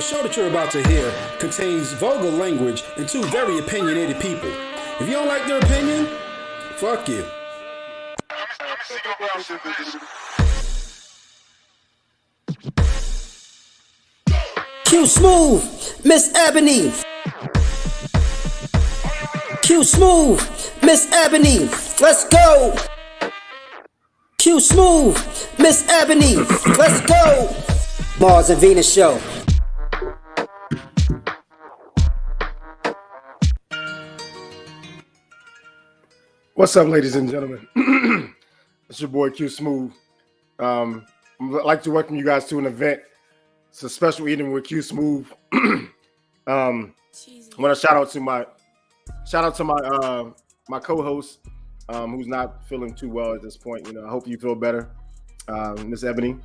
show that you're about to hear contains vulgar language and two very opinionated people. If you don't like their opinion, fuck you. Q Smooth, Miss Ebony. Q Smooth, Miss Ebony. Let's go. Q Smooth, Miss Ebony. Let's go. Mars and Venus Show. What's up, ladies and gentlemen? It's your boy Q Smooth. I'd like to welcome you guys to an event. It's a special evening with Q Smooth. I want to shout out to my my co-host, who's not feeling too well at this point. You know, I hope you feel better, Miss Ebony.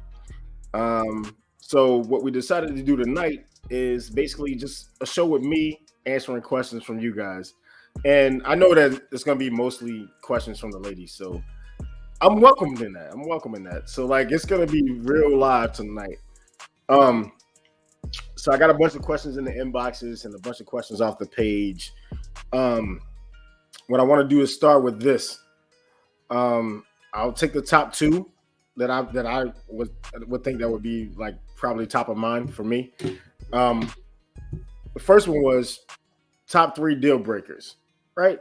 So what we decided to do tonight is basically just a show with me answering questions from you guys. And I know that it's going to be mostly questions from the ladies. So I'm welcoming that. So like, it's going to be real live tonight. So I got a bunch of questions in the inboxes and a bunch of questions off the page. What I want to do is start with this. I'll take the top two that I would think that would be like probably top of mind for me. The first one was top 3 deal breakers, right?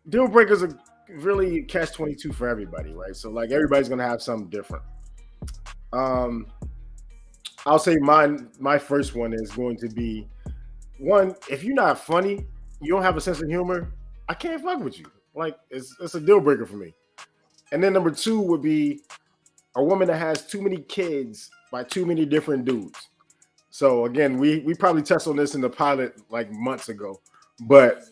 Deal breakers are really catch-22 for everybody, right? So like everybody's gonna have something different. I'll say my first one is going to be one, if you're not funny, you don't have a sense of humor, I can't fuck with you. Like it's a deal breaker for me. And then number 2 would be a woman that has too many kids by too many different dudes. So again, we probably touched on this in the pilot like months ago, but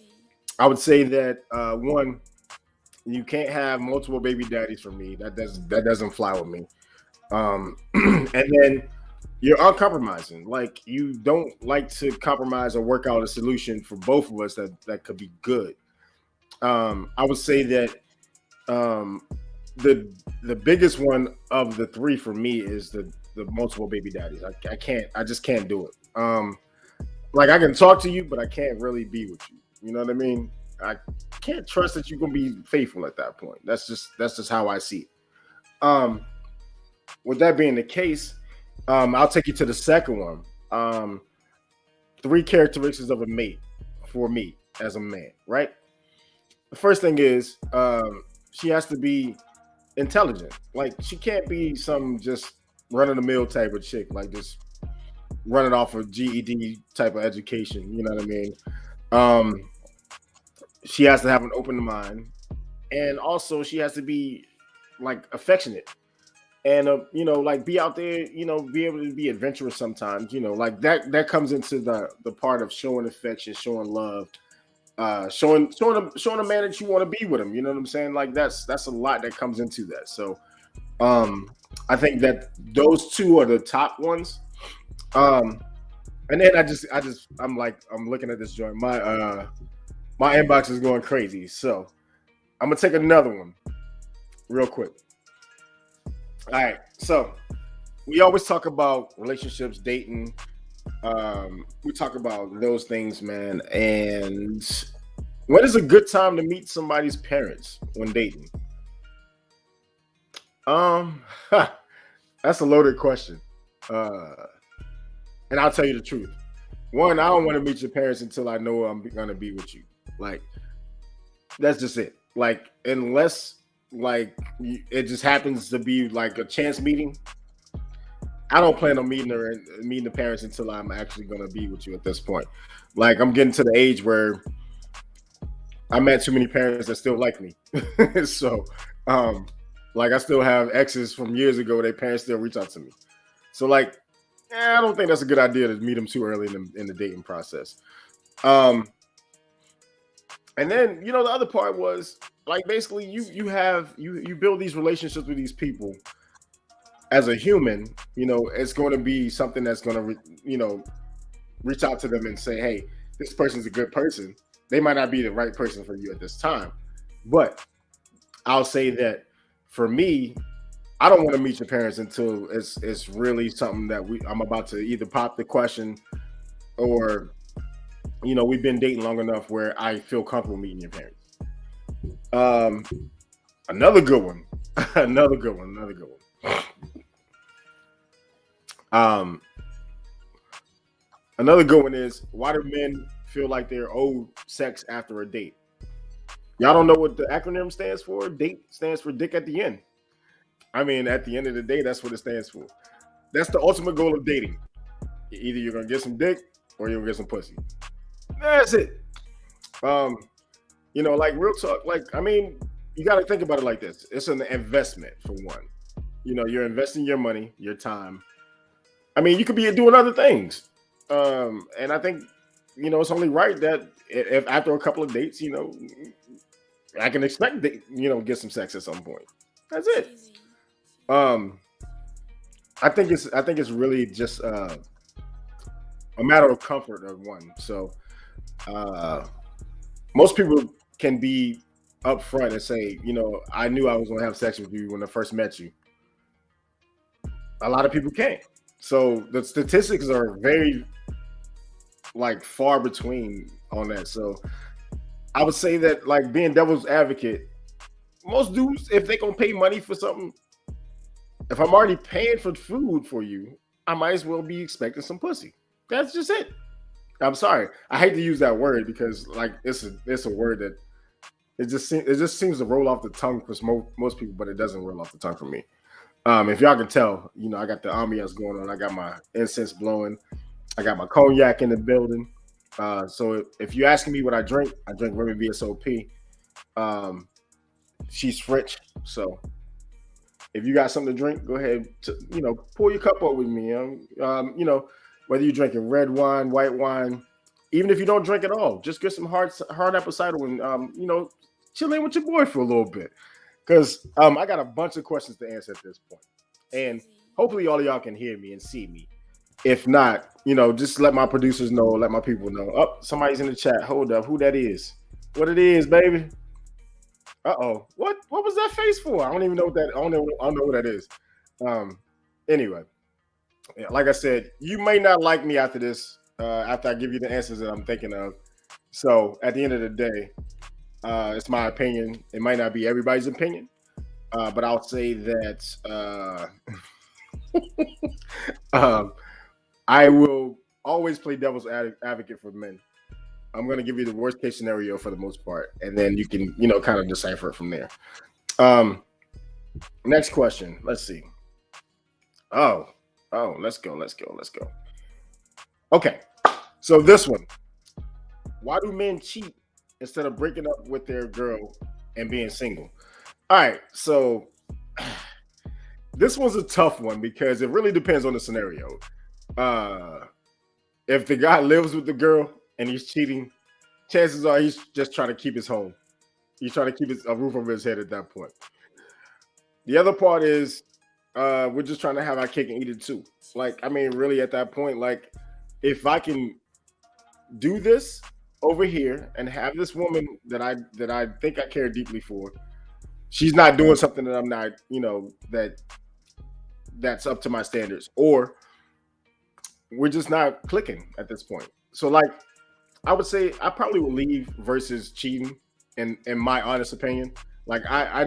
I would say that one, you can't have multiple baby daddies for me. That doesn't fly with me. And then you're uncompromising. Like you don't like to compromise or work out a solution for both of us that could be good. I would say that the biggest one of the 3 for me is the multiple baby daddies. I just can't do it. Like I can talk to you, but I can't really be with you. You know what I mean? I can't trust that you're gonna be faithful at that point. That's just how I see it. With that being the case, I'll take you to the second one. 3 characteristics of a mate for me as a man, right? The first thing is she has to be intelligent. Like she can't be some just run-of-the-mill type of chick, like just running off of GED type of education. You know what I mean? She has to have an open mind, and also she has to be like affectionate, and you know, like be out there, you know, be able to be adventurous sometimes. You know, like that comes into the part of showing affection, showing love. Showing a man that you want to be with him, you know what I'm saying? Like that's a lot that comes into that. So, I think that those 2 are the top ones. And then I'm looking at this joint. My inbox is going crazy. So I'm gonna take another one real quick. All right. So we always talk about relationships, dating. We talk about those things, man. And when is a good time to meet somebody's parents when dating? That's a loaded question. And I'll tell you the truth. One, I don't want to meet your parents until I know I'm gonna be with you. Like, that's just it. Like, unless like it just happens to be like a chance meeting, I don't plan on meeting the parents until I'm actually gonna be with you at this point. Like I'm getting to the age where I met too many parents that still like me. So like I still have exes from years ago, their parents still reach out to me. So like, I don't think that's a good idea to meet them too early in the dating process. And then, you know, the other part was like basically you build these relationships with these people. As a human, you know, it's going to be something that's going to, reach out to them and say, hey, this person's a good person. They might not be the right person for you at this time. But I'll say that for me, I don't want to meet your parents until it's really something that I'm about to either pop the question or we've been dating long enough where I feel comfortable meeting your parents. Another good one. Another good one. Another good one is, why do men feel like they're owed sex after a date? Y'all don't know what the acronym stands for? DATE stands for dick at the end. I mean, at the end of the day, that's what it stands for. That's the ultimate goal of dating. Either you're gonna get some dick or you're gonna get some pussy. That's it. Like real talk, you gotta think about it like this. It's an investment for one. You're investing your money, your time. I mean, you could be doing other things. And I think, it's only right that if after a couple of dates, I can expect that, get some sex at some point. That's it. I think it's really just a matter of comfort of one. So most people can be upfront and say, I knew I was going to have sex with you when I first met you. A lot of people can't. So the statistics are very far between on that. So I would say that being devil's advocate, most dudes, if they gonna pay money for something, if I'm already paying for food for you, I might as well be expecting some pussy. That's just it. I'm sorry. I hate to use that word because it's a word that it just seems to roll off the tongue for most people, but it doesn't roll off the tongue for me. If y'all can tell, I got the ambiance going on. I got my incense blowing. I got my cognac in the building. So if you're asking me what I drink Remy VSOP. She's French, so if you got something to drink, go ahead. Pour your cup up with me. Whether you're drinking red wine, white wine, even if you don't drink at all, just get some hard apple cider and chill in with your boy for a little bit. Because I got a bunch of questions to answer at this point. And hopefully all of y'all can hear me and see me. If not, just let my producers know, let my people know. Oh, somebody's in the chat. Hold up. Who that is? What it is, baby? Uh-oh. What was that face for? I don't even know what that, I don't know what that is. Anyway, like I said, you may not like me after this, after I give you the answers that I'm thinking of. So at the end of the day, it's my opinion. It might not be everybody's opinion, but I'll say that I will always play devil's advocate for men. I'm going to give you the worst case scenario for the most part, and then you can, kind of decipher it from there. Next question. Let's see. Oh, let's go. Okay. So this one. Why do men cheat instead of breaking up with their girl and being single? All right. So this one's a tough one because it really depends on the scenario. If the guy lives with the girl and he's cheating, chances are he's just trying to keep his home. He's trying to keep a roof over his head at that point. The other part is we're just trying to have our cake and eat it too. Really at that point, if I can do this over here and have this woman that I think I care deeply for, she's not doing something that I'm not, that's up to my standards, or we're just not clicking at this point. So I would say I probably would leave versus cheating in my honest opinion. I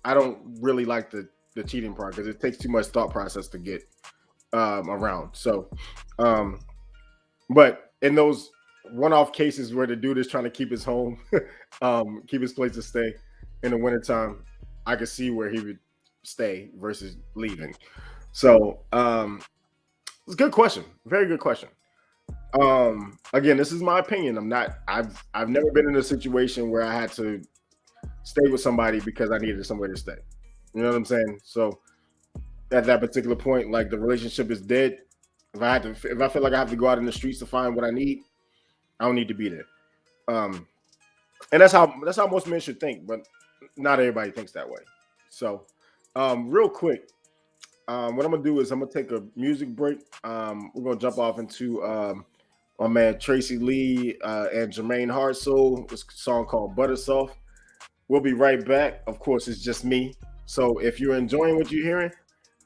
don't really like the cheating part because it takes too much thought process to get around. So but in those one-off cases where the dude is trying to keep his home, keep his place to stay in the wintertime, I could see where he would stay versus leaving. So it's a good question. Very good question. Again, this is my opinion. I've never been in a situation where I had to stay with somebody because I needed somewhere to stay. You know what I'm saying? So at that particular point, the relationship is dead. If I feel like I have to go out in the streets to find what I need, I don't need to be there. And that's how most men should think, but not everybody thinks that way. So real quick, what I'm gonna do is I'm gonna take a music break. We're gonna jump off into my man Tracy Lee and Jermaine Hartsoul. This song called Butter Soft. We'll be right back. Of course, it's just me. So if you're enjoying what you're hearing,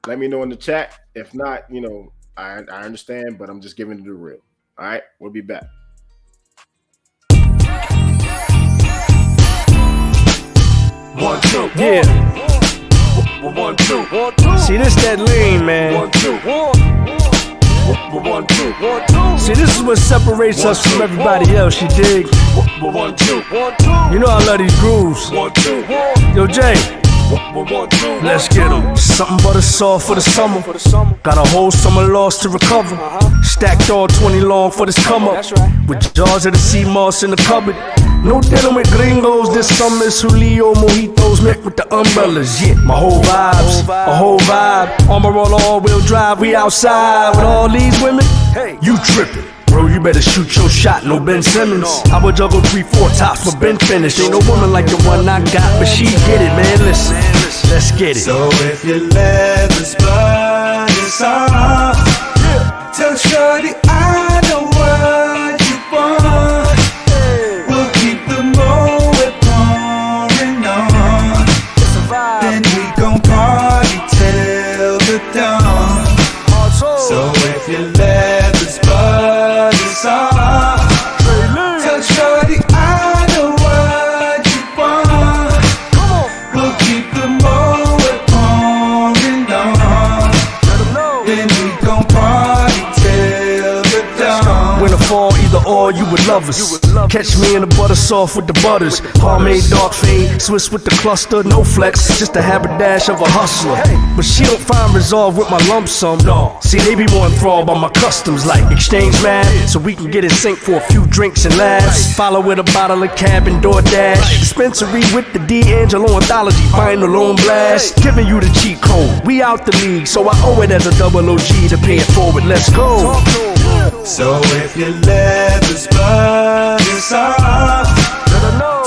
let me know in the chat. If not, I understand, but I'm just giving it the real. All right, we'll be back. One, two, yeah. 1, 2, 1, 2. See, this that lean, man. 1, 2, 1, 2, 1, 2. See, this is what separates us from everybody else, you dig? 1, 2, 1, 2. You know I love these grooves. 1, 2, 1. Yo, Jay. Let's get 'em. Something but a saw for the summer. Got a whole summer loss to recover. Stacked all 20 long for this come up. With jars of the sea moss in the cupboard. No dealing with gringos this summer. It's Julio mojitos met with the umbrellas. Yeah, my whole vibes, a whole vibe. Armor all wheel drive. We outside with all these women. You tripping. Bro, you better shoot your shot, no Ben Simmons. I would juggle 3-4 tops, but Ben finished. Ain't no woman like the one I got, but she get it, man. Listen, let's get it. So if your leather's blood is off, tell shorty I know what you want. We'll keep the moed pouring on. Then we gon' party till the dawn. So if your leather's blood is off, tell shorty I know what you want. We'll keep the moed pouring on. Then we gon' party till the dawn. Winter, fall, either or, you would love us. Catch me in the butter soft with the butters. Homemade dark fade, Swiss with the cluster, no flex, just a haberdasher of a hustler. But she don't find resolve with my lump sum. No, see they be more enthralled by my customs, like exchange mad, so we can get in sync for a few drinks and laughs. Follow with a bottle of cab and DoorDash. Dispensary with the D'Angelo anthology, final on blast. Giving you the cheat code. We out the league, so I owe it as a double OG to pay it forward. Let's go. So if your leather's blood is off,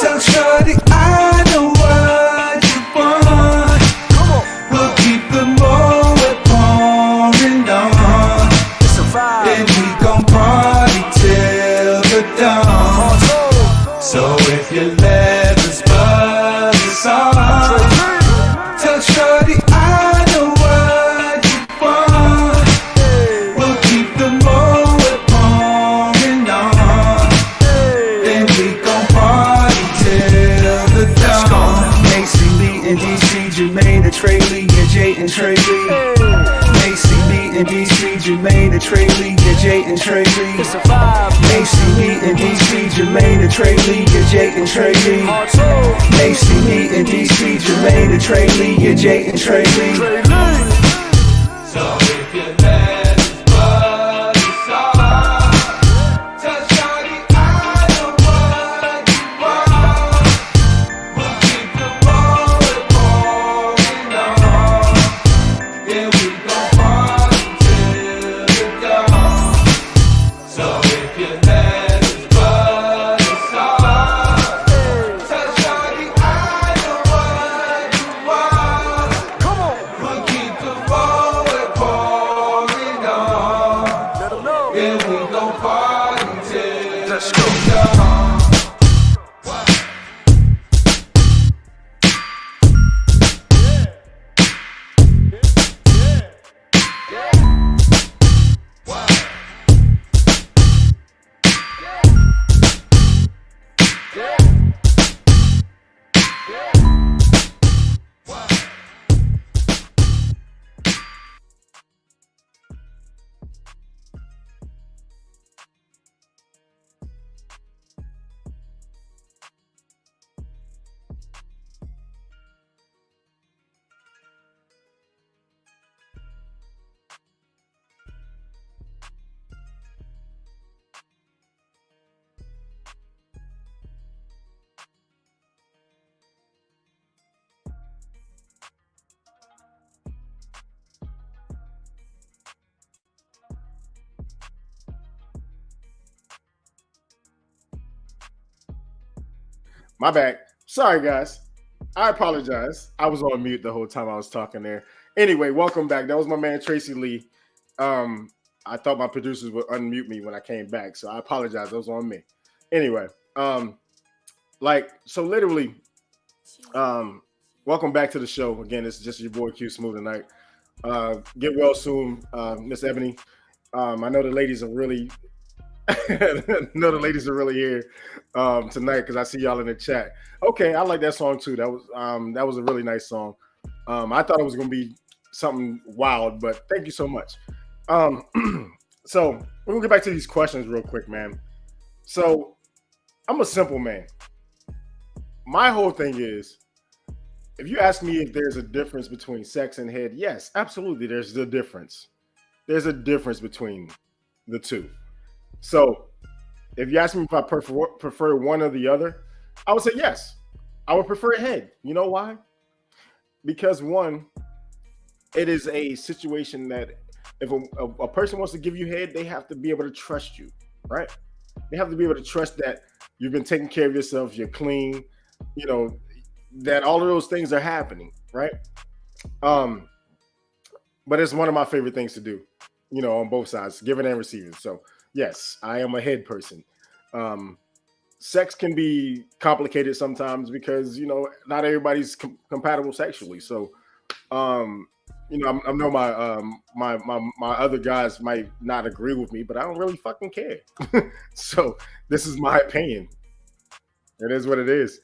tell shorty I know what you want. We'll keep the moed pouring on. Then we gon' party till the dawn. So if your leather's blood is off, tell shorty I know what you want. We'll keep the moed pouring on. Then we gon' party till the dawn. Macy Lee and DC, Jermaine and Trey Lee, and Jay and Trey Lee. Macy Lee and DC, Jermaine and Trey Lee, and Jay and Trey Lee. Macy Lee and DC, Jermaine and Trey Lee, and Jay and Trey Lee. Macy Lee and DC, Jermaine and Trey Lee, and Jay and Trey Lee. So if you're mad, blood is off, tell shorty I know what you want. We'll keep the moed pouring on. Then we gon' party till the dawn. So if you're mad, blood is off, tell shorty I know what you want. We'll keep the moed pouring on. Then we gon' party till the dawn. My bad. Sorry, guys. I apologize. I was on mute the whole time I was talking there. Anyway, welcome back. That was my man Tracy Lee. I thought my producers would unmute me when I came back, so I apologize. That was on me. Anyway, so literally, well, welcome back to the show. Again, it's just your boy Q Smooth tonight. Get well soon, Miss Ebony. I know the ladies are really here tonight because I see y'all in the chat. Okay, I like that song too. That was a really nice song. I thought it was gonna be something wild, but thank you so much. So we're gonna get back to these questions real quick, man. So I'm a simple man. My whole thing is, if you ask me if there's a difference between sex and head, yes, absolutely. There's a difference. There's a difference between the two. So if you ask me if I prefer one or the other, I would say yes. I would prefer head. You know why? Because one, it is a situation that if a person wants to give you head, they have to be able to trust you, right? They have to be able to trust that you've been taking care of yourself, you're clean, you know, that all of those things are happening, right? But it's one of my favorite things to do, you know, on both sides, giving and receiving. So yes, I am a head person. Sex can be complicated sometimes because, you know, not everybody's compatible sexually. So, you know, I know my other guys might not agree with me, but I don't really fucking care. So this is my opinion. It is what it is.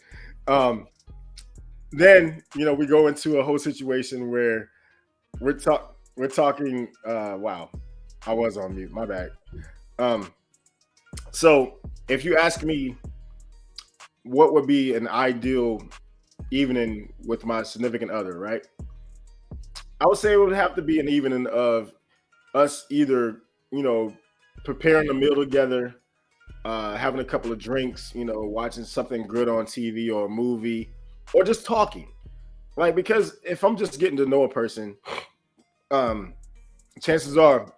Then, you know, we go into a whole situation where we're talking. Wow, I was on mute. My bad. So if you ask me what would be an ideal evening with my significant other, right? I would say it would have to be an evening of us either, you know, preparing a meal together, having a couple of drinks, you know, watching something good on TV or a movie, or just talking. Like, because if I'm just getting to know a person, chances are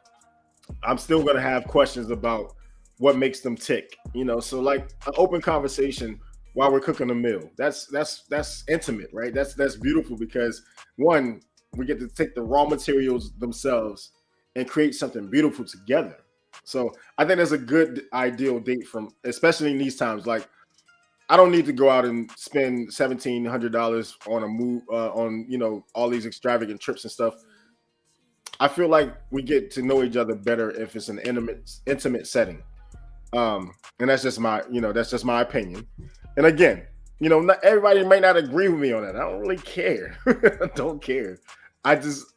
I'm still going to have questions about what makes them tick, you know? So like an open conversation while we're cooking a meal, that's intimate, right? That's beautiful because one, we get to take the raw materials themselves and create something beautiful together. So I think that's a good ideal date especially in these times. Like, I don't need to go out and spend $1,700 on a move, on, you know, all these extravagant trips and stuff. I feel like we get to know each other better if it's an intimate setting. And that's just my opinion. And again, you know, not everybody might not agree with me on that. I don't really care. I don't care.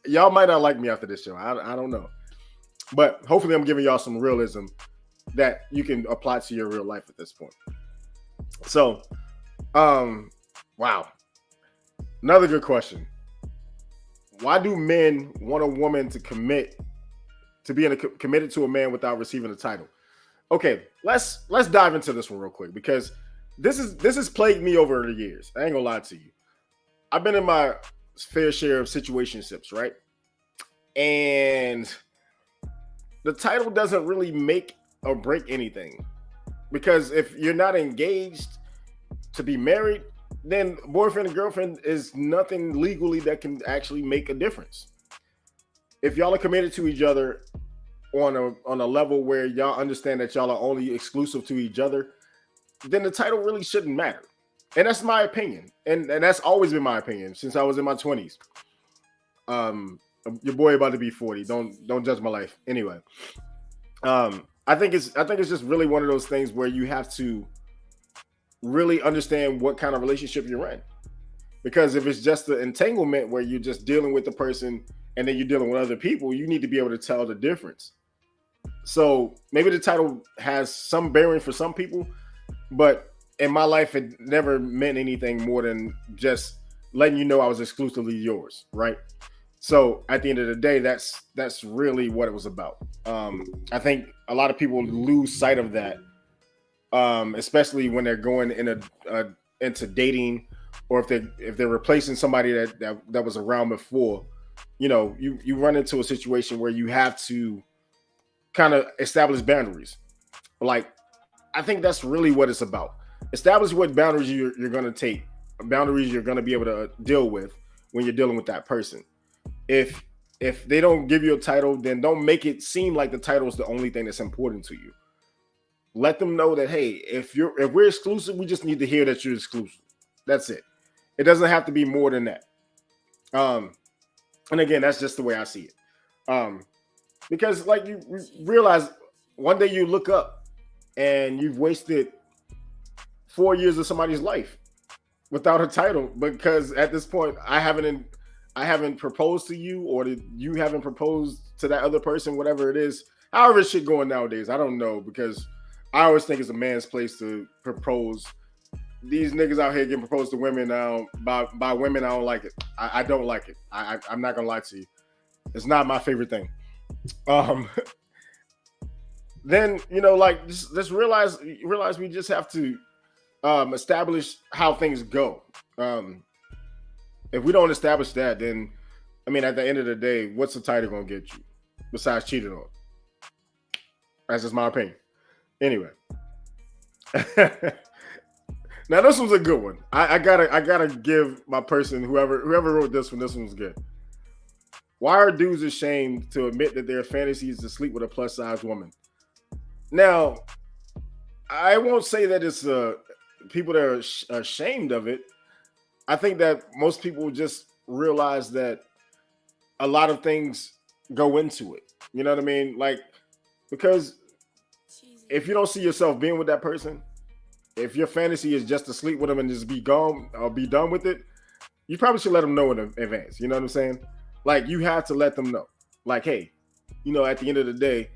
Y'all might not like me after this show. I don't know. But hopefully I'm giving y'all some realism that you can apply to your real life at this point. So, wow. Another good question. Why do men want a woman to committed to a man without receiving a title? Okay, let's dive into this one real quick because this has plagued me over the years. I ain't gonna lie to you. I've been in my fair share of situationships, right? And the title doesn't really make or break anything. Because if you're not engaged to be married, then boyfriend and girlfriend is nothing legally that can actually make a difference. If y'all are committed to each other on a level where y'all understand that y'all are only exclusive to each other, then the title really shouldn't matter. And that's my opinion. And that's always been my opinion since I was in my 20s. Your boy about to be 40. Don't judge my life. Anyway. I think it's just really one of those things where you have to really understand what kind of relationship you're in. Because if it's just the entanglement where you're just dealing with the person and then you're dealing with other people, you need to be able to tell the difference. So maybe the title has some bearing for some people, but in my life, it never meant anything more than just letting you know I was exclusively yours, right? So at the end of the day, that's really what it was about. I think a lot of people lose sight of that, especially when they're going into dating, or if they're replacing somebody that was around before. You know, you run into a situation where you have to kind of establish boundaries. Like, I think that's really what it's about. Establish what boundaries you're going to take, boundaries you're going to be able to deal with when you're dealing with that person. If they don't give you a title, then don't make it seem like the title is the only thing that's important to you. Let them know that, hey, if we're exclusive, we just need to hear that you're exclusive. That's it. It doesn't have to be more than that. And again, that's just the way I see it. Because like you realize one day you look up and you've wasted 4 years of somebody's life without a title, because at this point I haven't proposed to you, or you haven't proposed to that other person, whatever it is. However shit going nowadays, I don't know, because I always think it's a man's place to propose. These niggas out here getting proposed to women now by women. I don't like it. I don't like it. I'm not gonna lie to you. It's not my favorite thing. Then like just realize we just have to establish how things go. If we don't establish that, then I mean, at the end of the day, what's the title gonna get you besides cheating on? That's just my opinion. Anyway. Now this one's a good one. I gotta give my person, whoever wrote this one was good. Why are dudes ashamed to admit that their fantasy is to sleep with a plus size woman? Now, I won't say that it's people that are ashamed of it. I think that most people just realize that a lot of things go into it. You know what I mean? Like, because if you don't see yourself being with that person, if your fantasy is just to sleep with them and just be gone or be done with it, you probably should let them know in advance. You know what I'm saying? Like, you have to let them know. Like, hey, at the end of the day,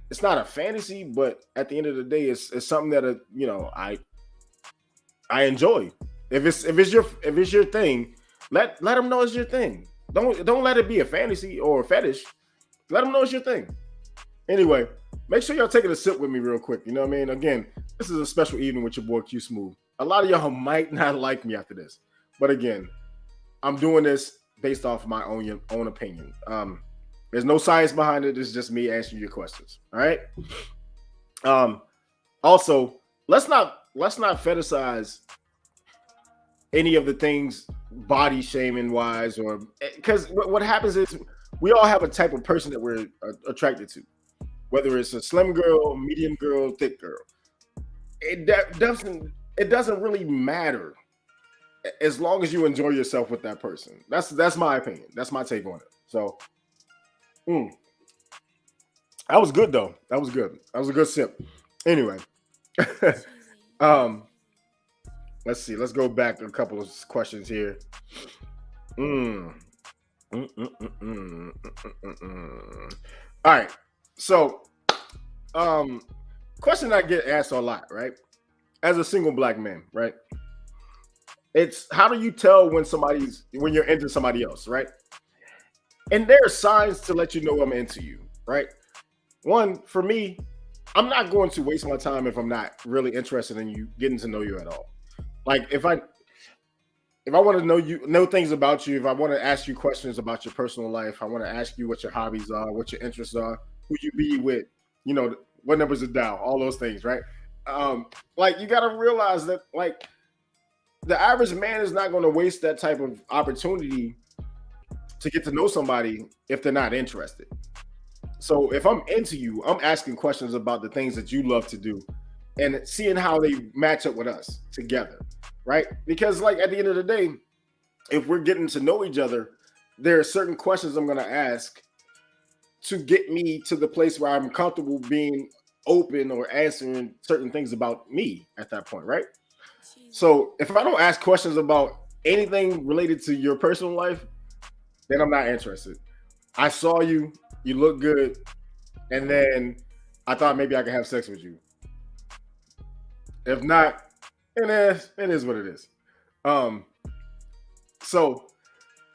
it's not a fantasy, but at the end of the day, it's something that I enjoy. If it's your thing, let them know it's your thing. Don't let it be a fantasy or a fetish. Let them know it's your thing. Anyway, make sure y'all taking a sip with me real quick. You know what I mean? Again, this is a special evening with your boy Q Smooth. A lot of y'all might not like me after this, but again, I'm doing this based off my own opinion. There's no science behind it. It's just me answering your questions. All right. Also, let's not fetishize any of the things body shaming wise, or because what happens is we all have a type of person that we're attracted to, whether it's a slim girl, medium girl, thick girl. It doesn't really matter as long as you enjoy yourself with that person. That's my opinion. That's my take on it. So, that was good though. That was good. That was a good sip. Anyway, let's see. Let's go back a couple of questions here. All right. So, question I get asked a lot, right? As a single black man, right? It's how do you tell when you're into somebody else, right? And there are signs to let you know I'm into you, right? One, for me, I'm not going to waste my time if I'm not really interested in you, getting to know you at all. Like if I want to know things about you, if I want to ask you questions about your personal life, I want to ask you what your hobbies are, what your interests are, who you be with, what numbers are down, all those things, right? Like you got to realize that like the average man is not going to waste that type of opportunity to get to know somebody if they're not interested. So if I'm into you, I'm asking questions about the things that you love to do and seeing how they match up with us together, right? Because like at the end of the day, if we're getting to know each other, there are certain questions I'm going to ask to get me to the place where I'm comfortable being open or answering certain things about me at that point, right? So if I don't ask questions about anything related to your personal life, then I'm not interested. I saw you, you look good, and then I thought maybe I could have sex with you. If not, it is what it is. So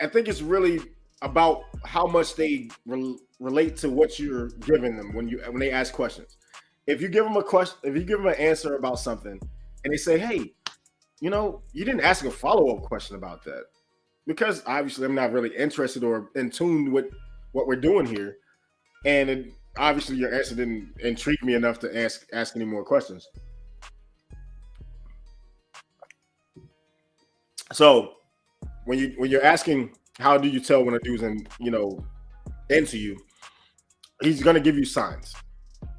I think it's really about how much they relate to what you're giving them when they ask questions. If you give them a question, if you give them an answer about something, and they say, "Hey, you didn't ask a follow-up question about that," because obviously I'm not really interested or in tune with what we're doing here, and obviously your answer didn't intrigue me enough to ask any more questions. So when you're asking how do you tell when a dude's into you, he's gonna give you signs.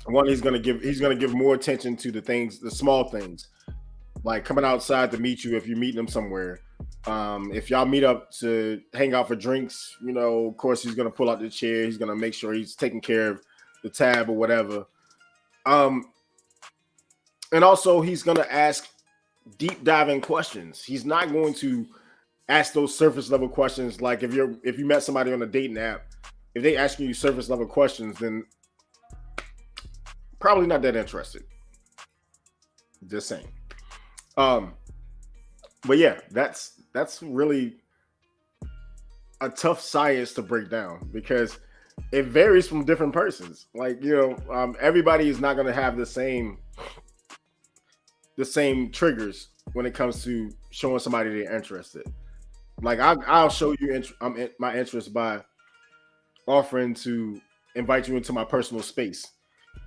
One, he's gonna give more attention to the small things, like coming outside to meet you if you're meeting him somewhere, If y'all meet up to hang out for drinks, you know, of course he's gonna pull out the chair. He's gonna make sure he's taking care of the tab or whatever. And also he's gonna ask deep diving questions. He's not going to ask those surface level questions. Like if you met somebody on a dating app, if they asking you surface level questions, then probably not that interested. Just saying. But yeah, that's really a tough science to break down because it varies from different persons. Like, you know, everybody is not going to have the same triggers when it comes to showing somebody they're interested. Like I'll show you my interest by offering to invite you into my personal space.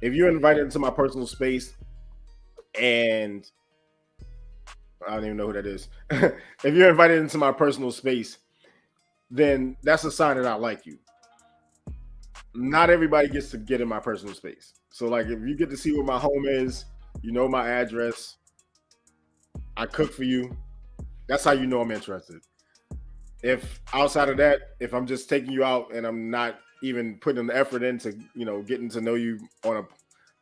If you're invited into my personal space and I don't even know who that is. If you're invited into my personal space, then that's a sign that I like you. Not everybody gets to get in my personal space. So like if you get to see where my home is, you know my address, I cook for you, that's how you know I'm interested. If outside of that, if I'm just taking you out and I'm not even putting the effort into, you know, getting to know you on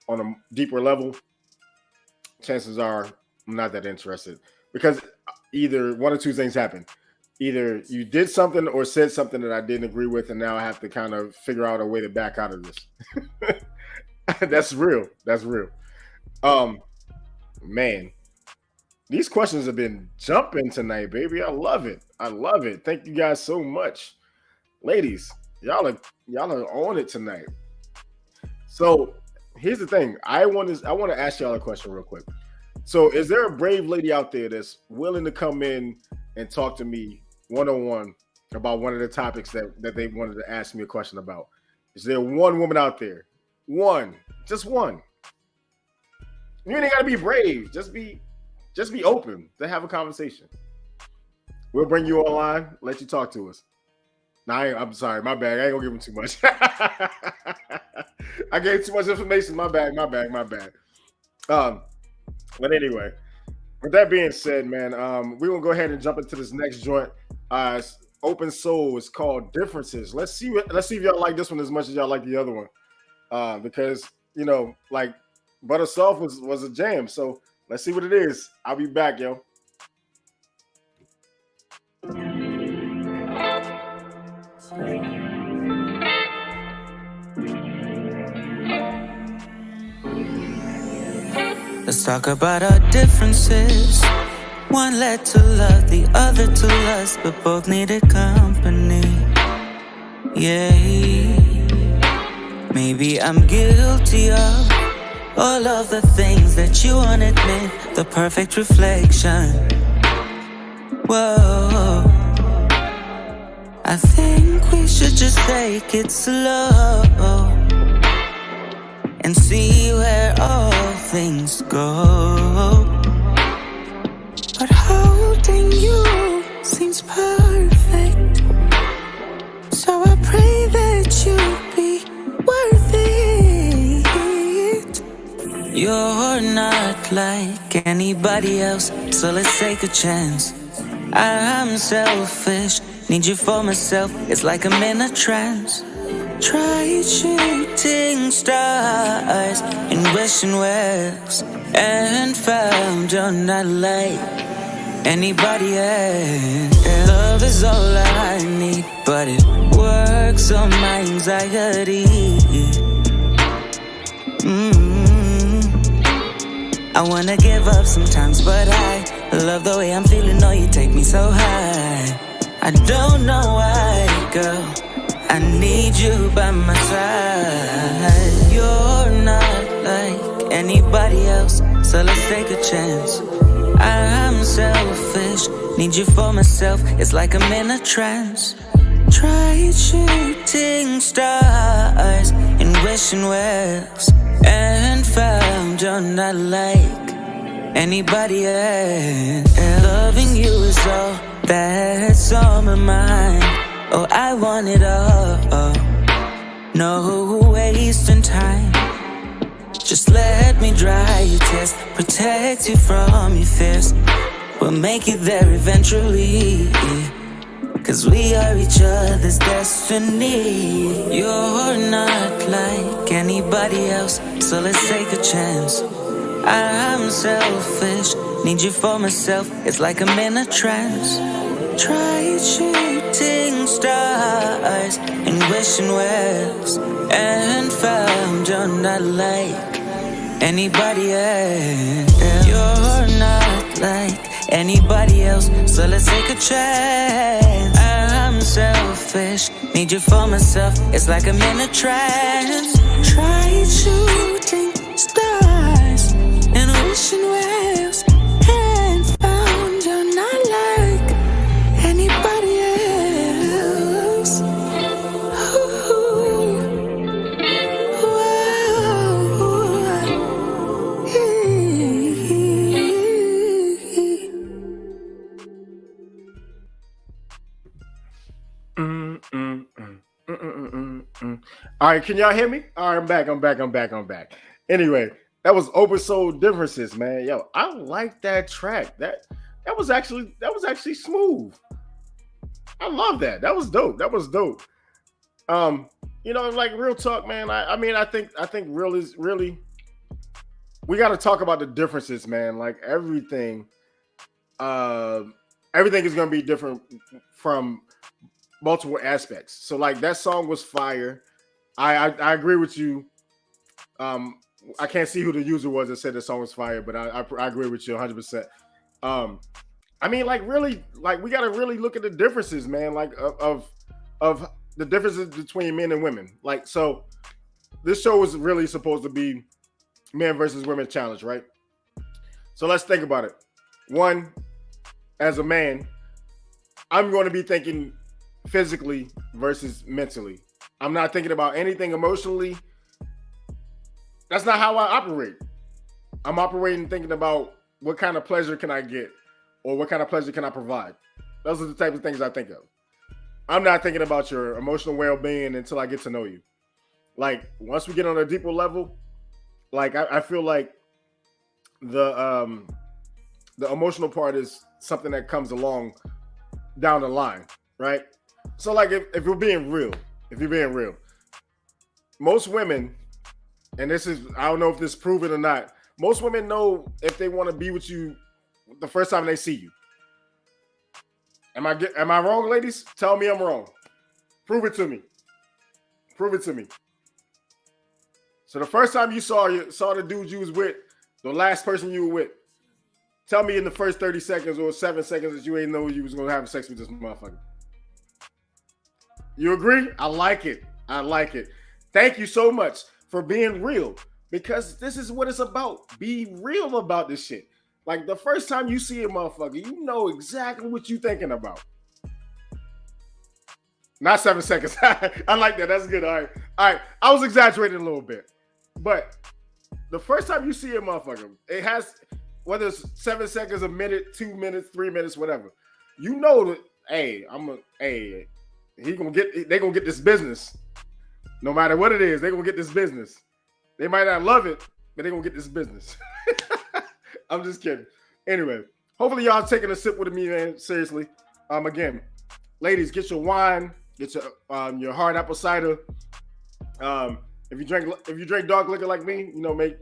a deeper level, chances are I'm not that interested, because either one or two things happen. Either you did something or said something that I didn't agree with, and now I have to kind of figure out a way to back out of this. That's real. That's real. Man, these questions have been jumping tonight, baby. I love it. I love it. Thank you guys so much. Ladies, y'all are on it tonight. So here's the thing. I want to ask y'all a question real quick. So is there a brave lady out there that's willing to come in and talk to me one-on-one about one of the topics that they wanted to ask me a question about? Is there one woman out there? One. Just one. You ain't got to be brave. Just be open to have a conversation. We'll bring you online, let you talk to us. Nah, I'm sorry. My bad. I ain't going to give them too much. I gave too much information. My bad. But anyway, with that being said, man, we're gonna go ahead and jump into this next joint. Open Soul is called Differences. Let's see if y'all like this one as much as y'all like the other one. Because you know, like Butter Soft was a jam. So let's see what it is. I'll be back, yo. Let's talk about our differences. One led to love, the other to lust, but both needed company. Yeah, maybe I'm guilty of all of the things that you won't admit. The perfect reflection. Whoa, I think we should just take it slow and see where all things go. But holding you seems perfect, so I pray that you'll be worth it. You're not like anybody else, so let's take a chance. I'm selfish, need you for myself, it's like I'm in a trance. Tried shooting stars and wishing wells, and found you're not like anybody else. Love is all I need, but it works on my anxiety. I wanna give up sometimes, but I love the way I'm feeling. Oh, you take me so high. I don't know why, girl, I need you by my side. You're not like anybody else, so let's take a chance. I'm selfish, need you for myself, it's like I'm in a trance. Tried shooting stars and wishing wells, and found you're not like anybody else. Loving you is all that's on my mind. Oh, I want it all. No wasting time. Just let me dry your tears, protect you from your fears. We'll make it there eventually. Cause we are each other's destiny. You're not like anybody else, so let's take a chance. I'm selfish, need you for myself. It's like I'm in a trance. Try shooting stars and wishing wells, and found you're not like anybody else. You're not like anybody else, so let's take a chance. I'm selfish, need you for myself. It's like I'm in a trance. Try shooting stars and wishing wells, and found you're not like anybody else. Ooh. All right, can y'all hear me? All right, I'm back. Anyway, that was Open Soul Differences, man. Yo, I like that track. That was actually smooth. I love that. That was dope. Like real talk, man. I think real is really, we got to talk about the differences, man. Like everything is going to be different from multiple aspects. So like that song was fire. I agree with you. I can't see who the user was that said the song was fire, but I agree with you 100%. Really, like we got to really look at the differences, man. Like of the differences between men and women. Like, so this show was really supposed to be men versus women challenge, right? So let's think about it. One, as a man, I'm going to be thinking physically versus mentally. I'm not thinking about anything emotionally. That's not how I operate. I'm operating thinking about what kind of pleasure can I get or what kind of pleasure can I provide. Those are the type of things I think of. I'm not thinking about your emotional well-being until I get to know you. Like once we get on a deeper level, like I feel like the emotional part is something that comes along down the line, right? So like if you're being real, most women, and this is, I don't know if this is proven or not, most women know if they want to be with you the first time they see you. Am I wrong, ladies? Tell me I'm wrong. Prove it to me. So the first time you saw the dude you was with, the last person you were with, tell me in the first 30 seconds or 7 seconds that you ain't know you was gonna have sex with this motherfucker. You agree? I like it. Thank you so much for being real, because this is what it's about. Be real about this shit. Like the first time you see a motherfucker, you know exactly what you thinking about. Not 7 seconds. I like that. That's good. All right. I was exaggerating a little bit, but the first time you see a motherfucker, it has, whether it's 7 seconds, a minute, 2 minutes, 3 minutes, whatever. You know that, they gonna get this business. No matter what it is, they gonna get this business. They might not love it, but they gonna get this business. I'm just kidding. Anyway, hopefully y'all taking a sip with me, man. Seriously. Again, ladies, get your wine, get your hard apple cider. If you drink dark liquor like me,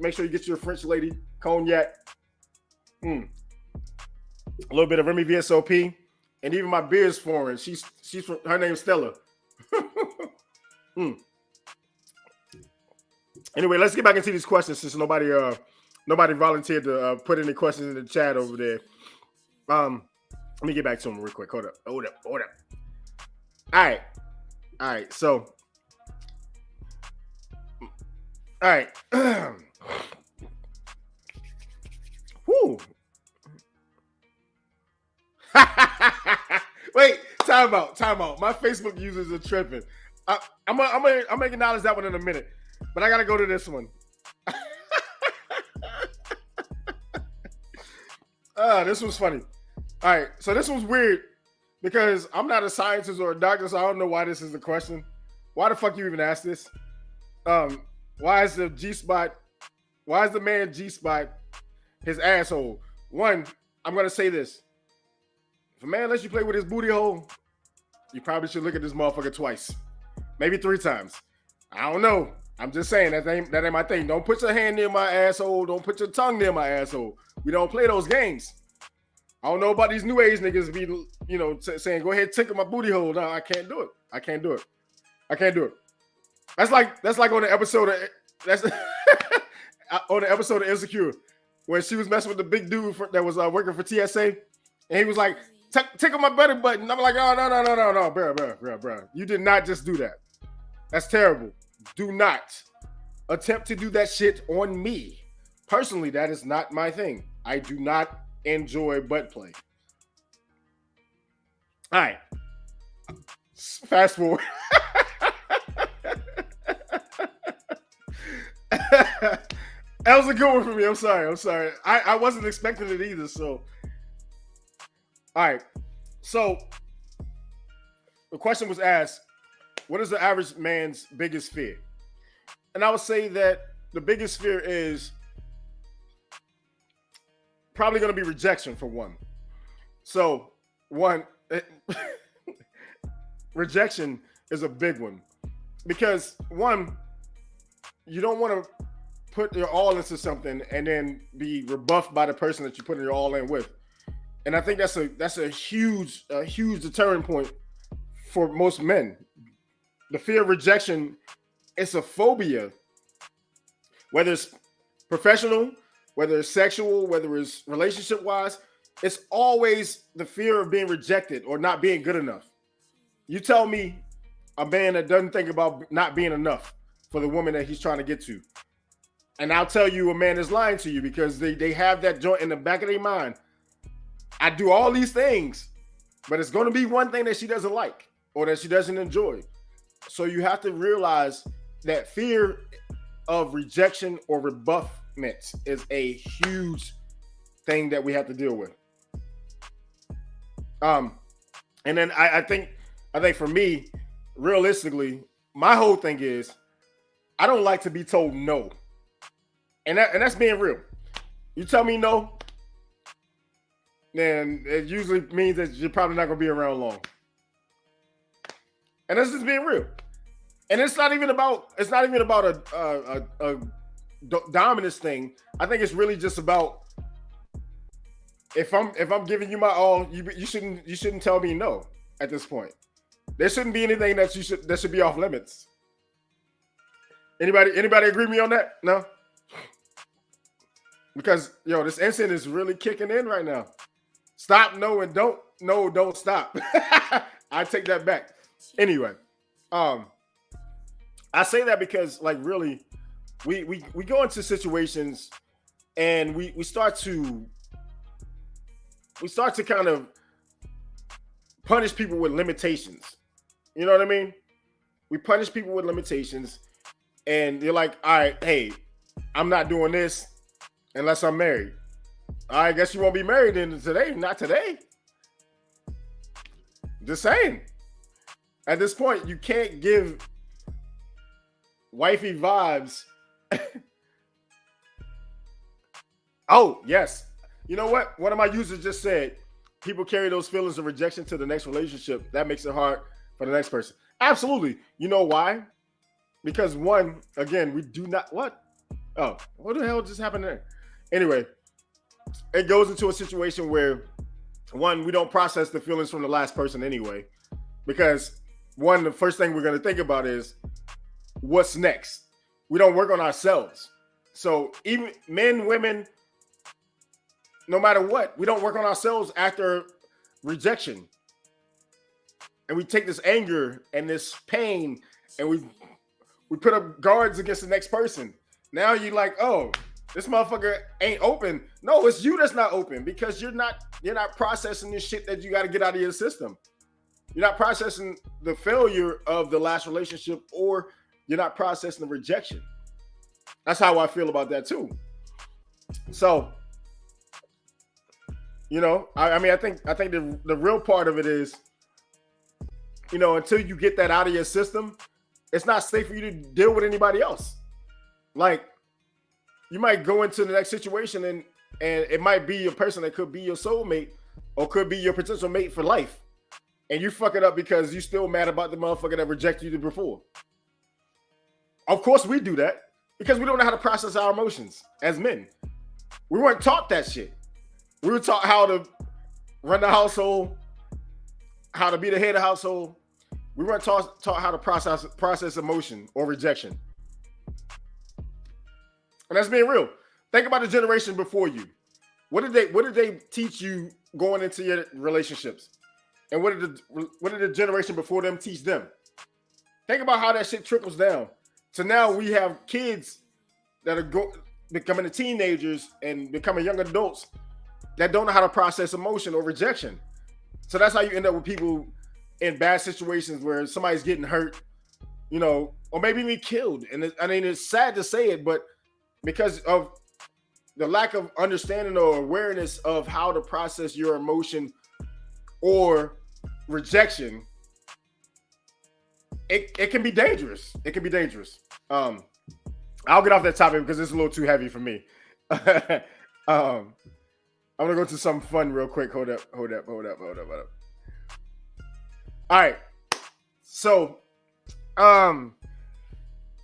make sure you get your French lady cognac. A little bit of Remy VSOP, and even my beer is foreign. She's from, her name's Stella. Anyway, let's get back into these questions since nobody volunteered to put any questions in the chat over there. Let me get back to them real quick. Hold up. All right. So, all right. Whoo. Wait, time out. My Facebook users are tripping. I'm gonna acknowledge that one in a minute, but I gotta go to this one. This was funny. All right, so this was weird because I'm not a scientist or a doctor, so I don't know why this is a question. Why the fuck you even ask this? Why is the man G-spot his asshole? One, I'm gonna say this. If a man lets you play with his booty hole, you probably should look at this motherfucker twice, maybe 3 times. I don't know. I'm just saying that ain't my thing. Don't put your hand near my asshole. Don't put your tongue near my asshole. We don't play those games. I don't know about these new age niggas be, saying, go ahead, tickle my booty hole. No, I can't do it. I can't do it. That's like on the episode of on the episode of Insecure, when she was messing with the big dude that was working for TSA, and he was like, tickle my belly button. I'm like, oh, no, bro. You did not just do that. That's terrible. Do not attempt to do that shit on me. Personally, that is not my thing. I do not enjoy butt play. All right. Fast forward. That was a good one for me. I'm sorry. I wasn't expecting it either. So, all right. So, the question was asked, what is the average man's biggest fear? And I would say that the biggest fear is probably going to be rejection for one. So, rejection is a big one. Because one, you don't want to put your all into something and then be rebuffed by the person that you put your all in with. And I think that's a huge deterrent point for most men. The fear of rejection, it's a phobia. Whether it's professional, whether it's sexual, whether it's relationship-wise, it's always the fear of being rejected or not being good enough. You tell me a man that doesn't think about not being enough for the woman that he's trying to get to. And I'll tell you a man is lying to you, because they have that joint in the back of their mind. I do all these things, but it's going to be one thing that she doesn't like or that she doesn't enjoy. So you have to realize that fear of rejection or rebuffment is a huge thing that we have to deal with. And then I think for me, realistically, my whole thing is I don't like to be told no. And that's being real. You tell me no, then it usually means that you're probably not going to be around long. And that's just being real. And it's not even about a dominance thing. I think it's really just about if I'm giving you my all, you shouldn't tell me no at this point. There shouldn't be anything that should be off limits. Anybody agree with me on that? No? Because this instant is really kicking in right now. Stop, no, and don't stop. I take that back. Anyway, I say that because really we go into situations and we start to kind of punish people with limitations. You know what I mean? We punish people with limitations, and you're like, all right, hey, I'm not doing this unless I'm married. I guess you won't be married then today. Not today. Just saying. At this point, you can't give wifey vibes. Oh, yes. You know what? One of my users just said, people carry those feelings of rejection to the next relationship. That makes it hard for the next person. Absolutely. You know why? Because one, again, we do not, what? Oh, what the hell just happened there? Anyway, it goes into a situation where, one, we don't process the feelings from the last person anyway. Because, one, the first thing we're going to think about is, what's next? We don't work on ourselves. So even men, women, no matter what, we don't work on ourselves after rejection. And we take this anger and this pain and we put up guards against the next person. Now you're like, oh, this motherfucker ain't open. No, it's you that's not open, because you're not processing this shit that you got to get out of your system. You're not processing the failure of the last relationship, or you're not processing the rejection. That's how I feel about that too. So, I think the real part of it is, until you get that out of your system, it's not safe for you to deal with anybody else. Like, you might go into the next situation and it might be a person that could be your soulmate, or could be your potential mate for life. And you fuck it up because you still mad about the motherfucker that rejected you before. Of course we do that because we don't know how to process our emotions as men. We weren't taught that shit. We were taught how to run the household, how to be the head of the household. We weren't taught how to process emotion or rejection. And that's being real. Think about the generation before you. What did they teach you going into your relationships? And what did the generation before them teach them? Think about how that shit trickles down. So now we have kids that are becoming teenagers and becoming young adults that don't know how to process emotion or rejection. So that's how you end up with people in bad situations where somebody's getting hurt, you know, or maybe even killed. And it's sad to say it, but because of the lack of understanding or awareness of how to process your emotion or rejection, it can be dangerous. It can be dangerous. I'll get off that topic because it's a little too heavy for me. I'm gonna go to something fun real quick. Hold up. All right. So,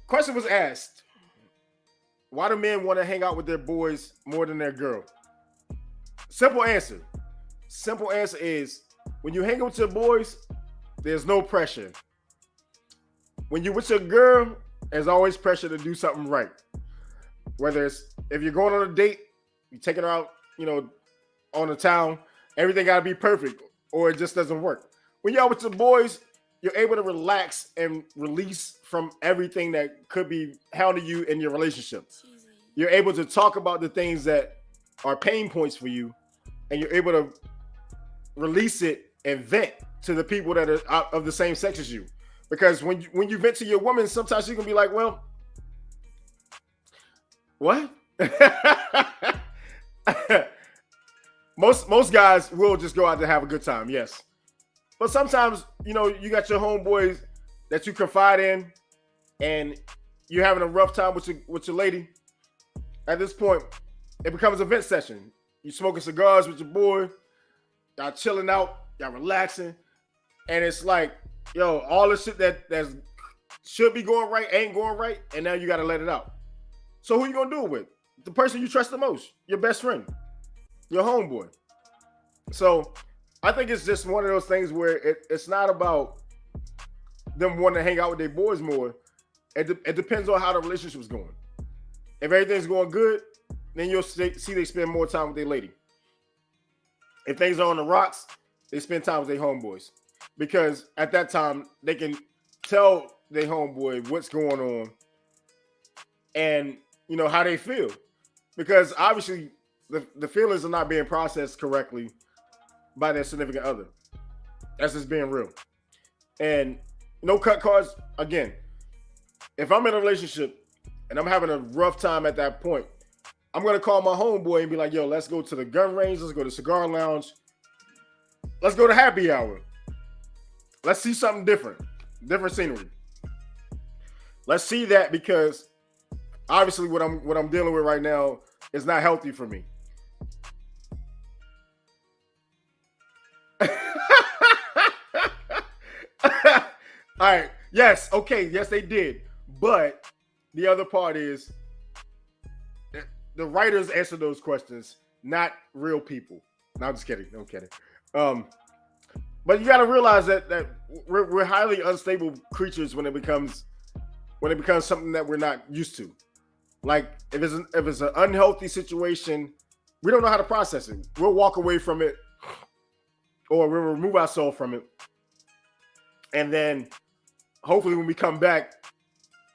question was asked: why do men want to hang out with their boys more than their girl? Simple answer. Simple answer is when you hang out with your boys, there's no pressure. When you're with your girl, there's always pressure to do something right. Whether it's if you're going on a date, you're taking her out, you know, on the town, everything got to be perfect or it just doesn't work. When you're out with your boys, you're able to relax and release from everything that could be hounding you in your relationship. You're able to talk about the things that are pain points for you, and you're able to release it and vent to the people that are out of the same sex as you. Because when you vent to your woman, sometimes you can be like, well, what? Most guys will just go out to have a good time, yes. But sometimes, you know, you got your homeboys that you confide in and you're having a rough time with your lady. At this point, it becomes a vent session. You smoking cigars with your boy, y'all chilling out, y'all relaxing, and it's like, yo, all the shit that should be going right ain't going right, and now you got to let it out. So who you gonna do it with? The person you trust the most, your best friend, your homeboy. So I think it's just one of those things where it's not about them wanting to hang out with their boys more. It depends on how the relationship's going. If everything's going good, then you'll see they spend more time with their lady. If things are on the rocks, they spend time with their homeboys. Because at that time, they can tell their homeboy what's going on and, you know, how they feel. Because obviously, the feelings are not being processed correctly by their significant other. That's just being real. And no cut cards. Again, if I'm in a relationship and I'm having a rough time at that point, I'm going to call my homeboy and be like, yo, let's go to the gun range. Let's go to cigar lounge. Let's go to happy hour. Let's see something different scenery. Let's see that, because obviously what I'm dealing with right now is not healthy for me. All right. Yes. Okay. Yes, they did. But the other part is the writers answer those questions, not real people. No, I'm just kidding. I'm kidding. But you got to realize that we're highly unstable creatures when it becomes something that we're not used to. Like if it's an unhealthy situation, we don't know how to process it. We'll walk away from it, or we'll remove ourselves from it, and then hopefully when we come back,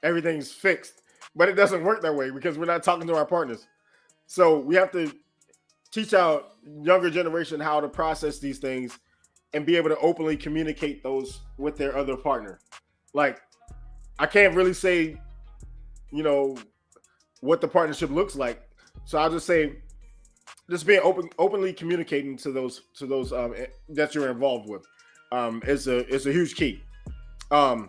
everything's fixed. But it doesn't work that way because we're not talking to our partners. So we have to teach our younger generation how to process these things and be able to openly communicate those with their other partner. Like, I can't really say, you know, what the partnership looks like. So I'll just say, just being openly communicating to those that you're involved with is a huge key. Another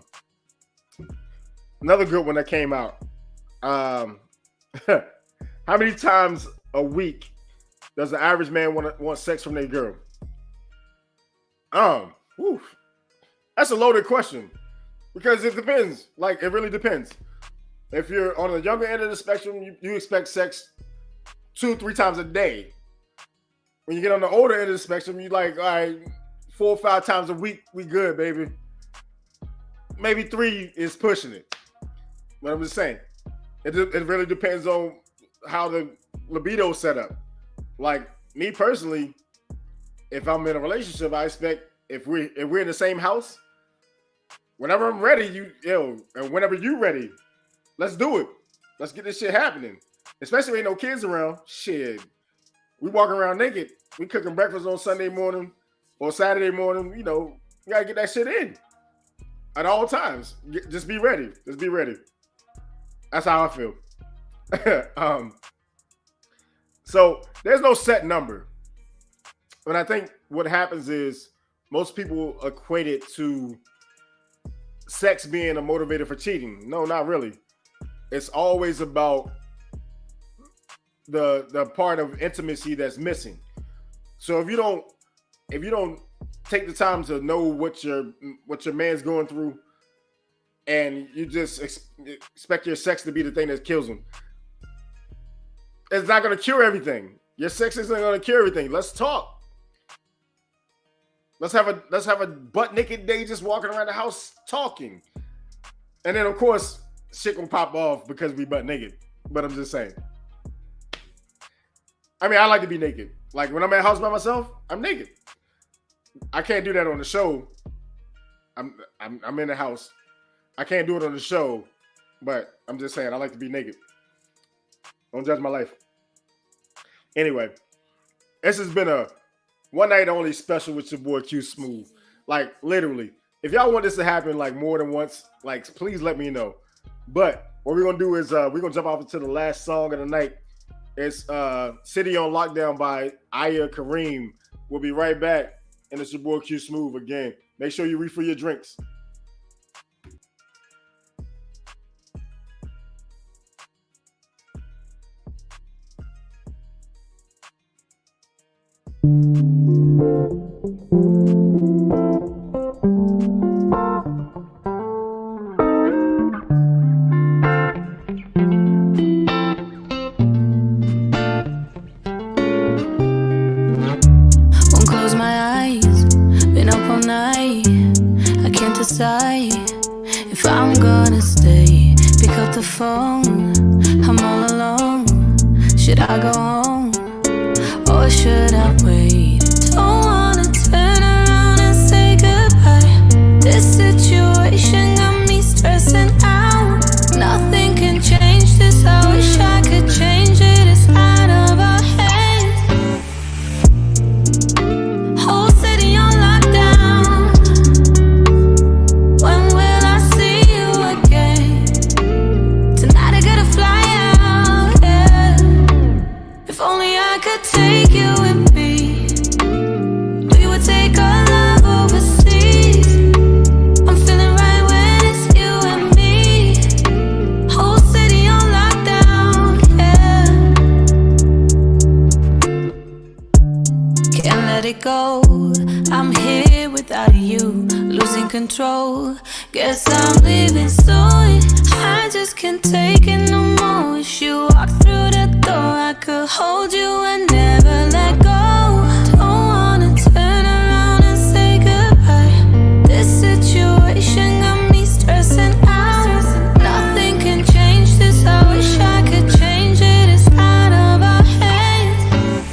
good one that came out. How many times a week does the average man want sex from their girl? Whew. That's a loaded question because it depends. Like, it really depends. If you're on the younger end of the spectrum, you expect sex 2-3 times a day. When you get on the older end of the spectrum, you like, all right, 4 or 5 times a week, we good, baby. Maybe 3 is pushing it. But I'm just saying, it really depends on how the libido set up. Like, me personally, if I'm in a relationship, I expect if we're in the same house, whenever I'm ready, and whenever you ready, let's do it. Let's get this shit happening. Especially when ain't no kids around. Shit, we walking around naked. We cooking breakfast on Sunday morning or Saturday morning. You know, you gotta get that shit in at all times. Just be ready. Just be ready. That's how I feel. So there's no set number. But I think what happens is most people equate it to sex being a motivator for cheating. No, not really. It's always about the part of intimacy that's missing. So if you don't take the time to know what your man's going through, and you just expect your sex to be the thing that kills him, it's not going to cure everything. Your sex isn't going to cure everything. Let's talk. Let's have a butt naked day just walking around the house talking. And then of course shit gonna pop off because we butt naked. But I'm just saying. I mean, I like to be naked. Like when I'm at the house by myself, I'm naked. I can't do that on the show. I'm in the house. I can't do it on the show, but I'm just saying I like to be naked. Don't judge my life. Anyway, this has been a one night only special with your boy Q Smooth. Like literally, if y'all want this to happen like more than once, like please let me know. But what we're gonna do is we're gonna jump off into the last song of the night. It's City on Lockdown by Aya Kareem. We'll be right back. And it's your boy Q Smooth again. Make sure you refill your drinks. If I'm gonna stay, pick up the phone. I'm all alone. Should I go home or should I wait? Don't wanna turn around and say goodbye. This situation got me stressing out. Nothing can change this. I wish I could change it. It's out of our hands. Whole city on lockdown. When will I see you again? Tonight I gotta fly out, yeah. If only I could take you with me. We would take our love overseas. I'm feeling right when it's you and me. Whole city on lockdown, yeah. Can't let it go. I'm here without you, losing control. Guess I'm leaving soon. I just can't take it no more. Wish you walked through the door. I could hold you and never let go. Don't wanna turn around and say goodbye. This situation got me stressing out. Nothing can change this. I wish I could change it. It's out of our hands.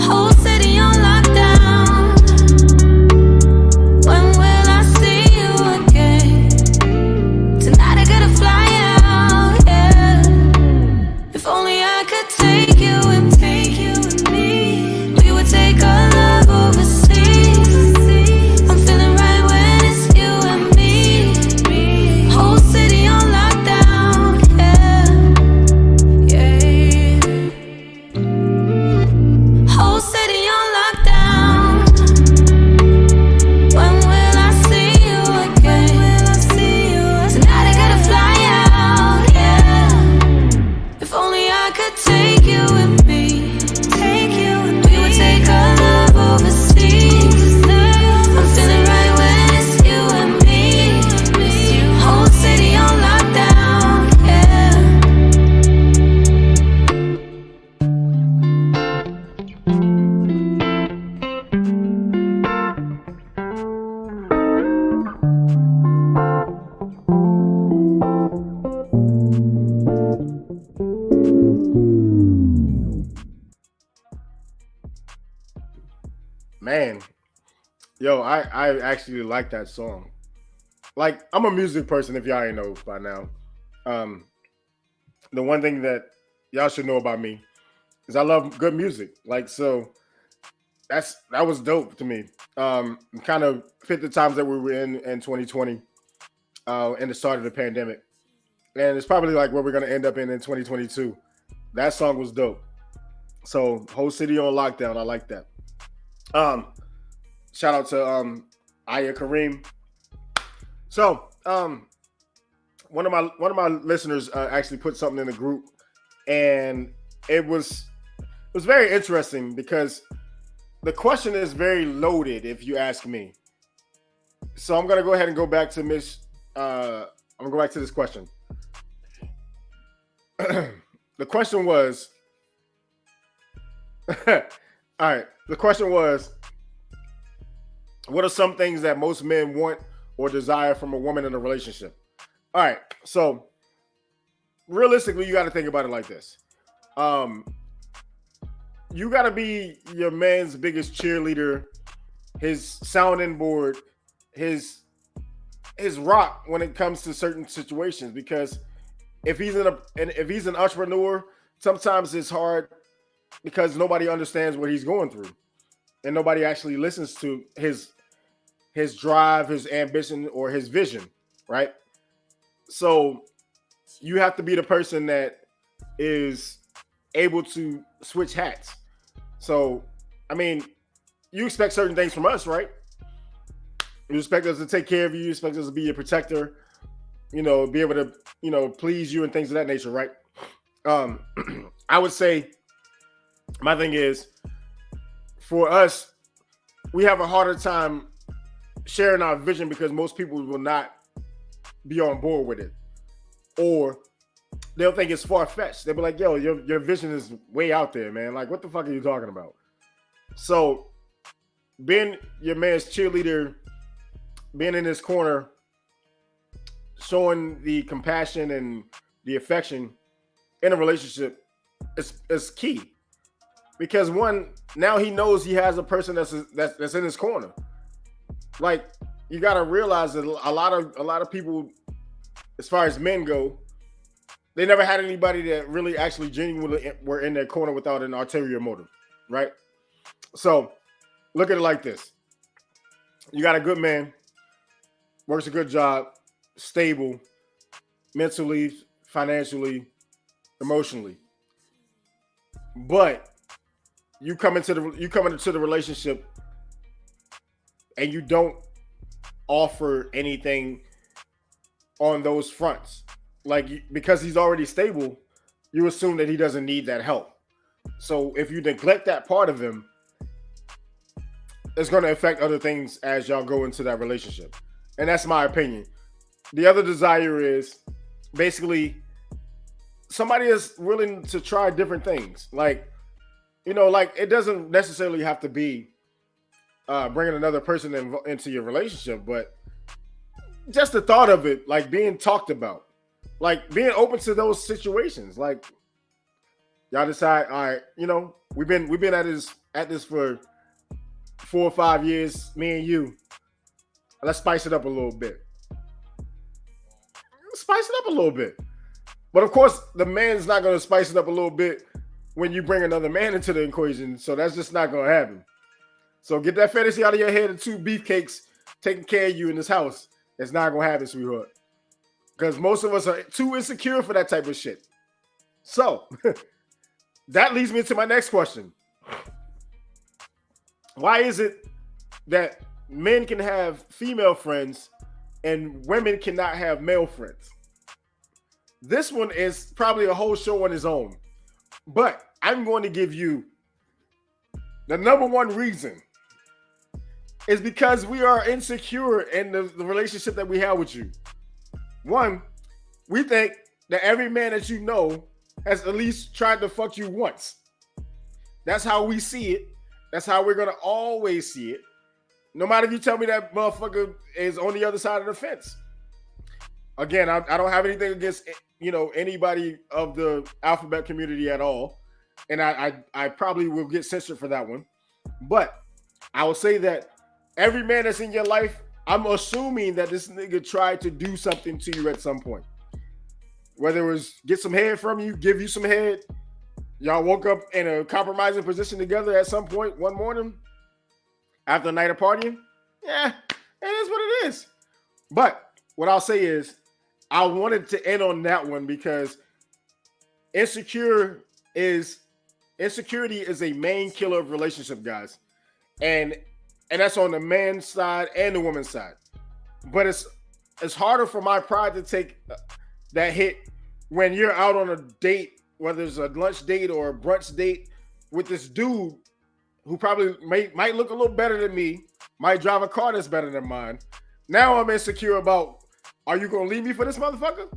Whole city on lockdown. When will I see you again? Tonight I gotta fly out, yeah. If only I could take you Man, yo, I actually like that song. Like, I'm a music person, if y'all ain't know by now. Um, the one thing that y'all should know about me is I love good music. Like, so that was dope to me. Kind of fit the times that we were in 2020, and the start of the pandemic, and it's probably like where we're gonna end up in 2022. That song was dope. So whole city on lockdown. I like that. Um, Shout out to Aya Kareem. So one of my listeners actually put something in the group, and it was very interesting because the question is very loaded, if you ask me. So I'm gonna go ahead and go back to Miss. I'm gonna go back to this question. The question was, all right. The question was, what are some things that most men want or desire from a woman in a relationship? All right. So realistically, you got to think about it like this. You got to be your man's biggest cheerleader, his sounding board, his rock when it comes to certain situations. Because if he's an entrepreneur, sometimes it's hard because nobody understands what he's going through, and nobody actually listens to his drive, his ambition, or his vision, right? So you have to be the person that is able to switch hats. So, I mean, you expect certain things from us, right? You expect us to take care of you. You expect us to be your protector, be able to, please you and things of that nature, right? I would say my thing is, for us, we have a harder time sharing our vision because most people will not be on board with it, or they'll think it's far-fetched. They'll be like, yo, your vision is way out there, man. Like, what the fuck are you talking about? So being your man's cheerleader, being in his corner, showing the compassion and the affection in a relationship is key. Because one, now he knows he has a person that's in his corner. Like, you got to realize that a lot of people, as far as men go, they never had anybody that really actually genuinely were in their corner without an ulterior motive, right? So look at it like this. You got a good man, works a good job, stable, mentally, financially, emotionally. But you come into the relationship and you don't offer anything on those fronts. Like, because he's already stable, you assume that he doesn't need that help. So if you neglect that part of him, it's going to affect other things as y'all go into that relationship. And that's my opinion. The other desire is basically somebody is willing to try different things. Like, like, it doesn't necessarily have to be bringing another person into your relationship, but just the thought of it, like, being talked about, like, being open to those situations. Like, y'all decide, all right, we've been at this for 4 or 5 years, me and you. Let's spice it up a little bit. But of course, the man's not going to spice it up a little bit when you bring another man into the equation. So that's just not going to happen. So get that fantasy out of your head of 2 beefcakes taking care of you in this house. It's not going to happen, sweetheart. Because most of us are too insecure for that type of shit. So that leads me to my next question. Why is it that men can have female friends and women cannot have male friends? This one is probably a whole show on its own. But I'm going to give you the number one reason is because we are insecure in the relationship that we have with you. One, we think that every man that you know has at least tried to fuck you once. That's how we see it. That's how we're going to always see it. No matter if you tell me that motherfucker is on the other side of the fence. Again, I don't have anything against, anybody of the alphabet community at all. And I probably will get censored for that one. But I will say that every man that's in your life, I'm assuming that this nigga tried to do something to you at some point. Whether it was get some head from you, give you some head, y'all woke up in a compromising position together at some point one morning after a night of partying. Yeah, it is what it is. But what I'll say is, I wanted to end on that one because insecurity is a main killer of relationship, guys, and that's on the man's side and the woman's side. But it's harder for my pride to take that hit when you're out on a date, whether it's a lunch date or a brunch date, with this dude who probably might look a little better than me, might drive a car that's better than mine. Now I'm insecure about, are you gonna leave me for this motherfucker?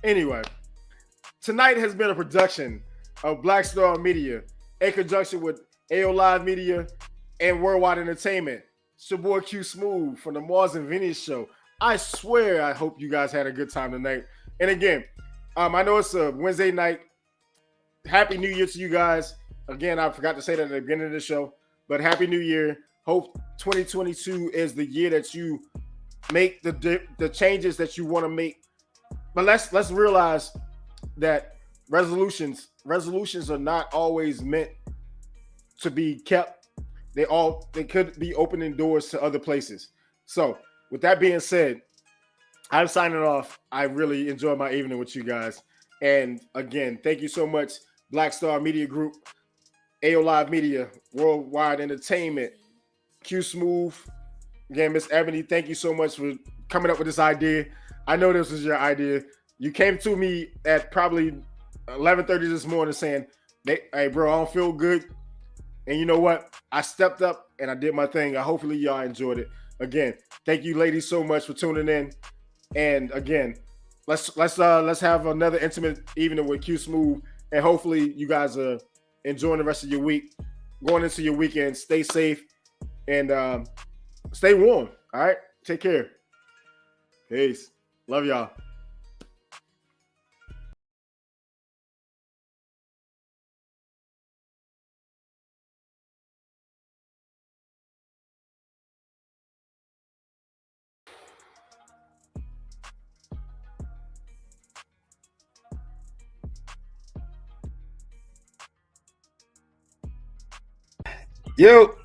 Anyway, tonight has been a production of Black Star Media in conjunction with AO Live Media and Worldwide Entertainment. It's your boy Q Smooth from the Mars and Vinny's show. I swear I hope you guys had a good time tonight. And again, I know it's a Wednesday night. Happy New Year to you guys. Again, I forgot to say that at the beginning of the show, but Happy New Year. Hope 2022 is the year that you make the changes that you want to make. But let's realize that resolutions are not always meant to be kept. They could be opening doors to other places. So with that being said, I'm signing off. I really enjoyed my evening with you guys. And again, thank you so much, Black Star Media Group, AO Live Media, Worldwide Entertainment, Q Smooth. Again, Miss Ebony, thank you so much for coming up with this idea. I know this was your idea. You came to me at probably 11:30 this morning saying, hey, bro, I don't feel good. And you know what? I stepped up and I did my thing. Hopefully y'all enjoyed it. Again, thank you ladies so much for tuning in. And again, let's have another intimate evening with Q Smooth. And hopefully you guys are enjoying the rest of your week. Going into your weekend, stay safe and stay warm. All right. Take care. Peace. Love y'all. Yo.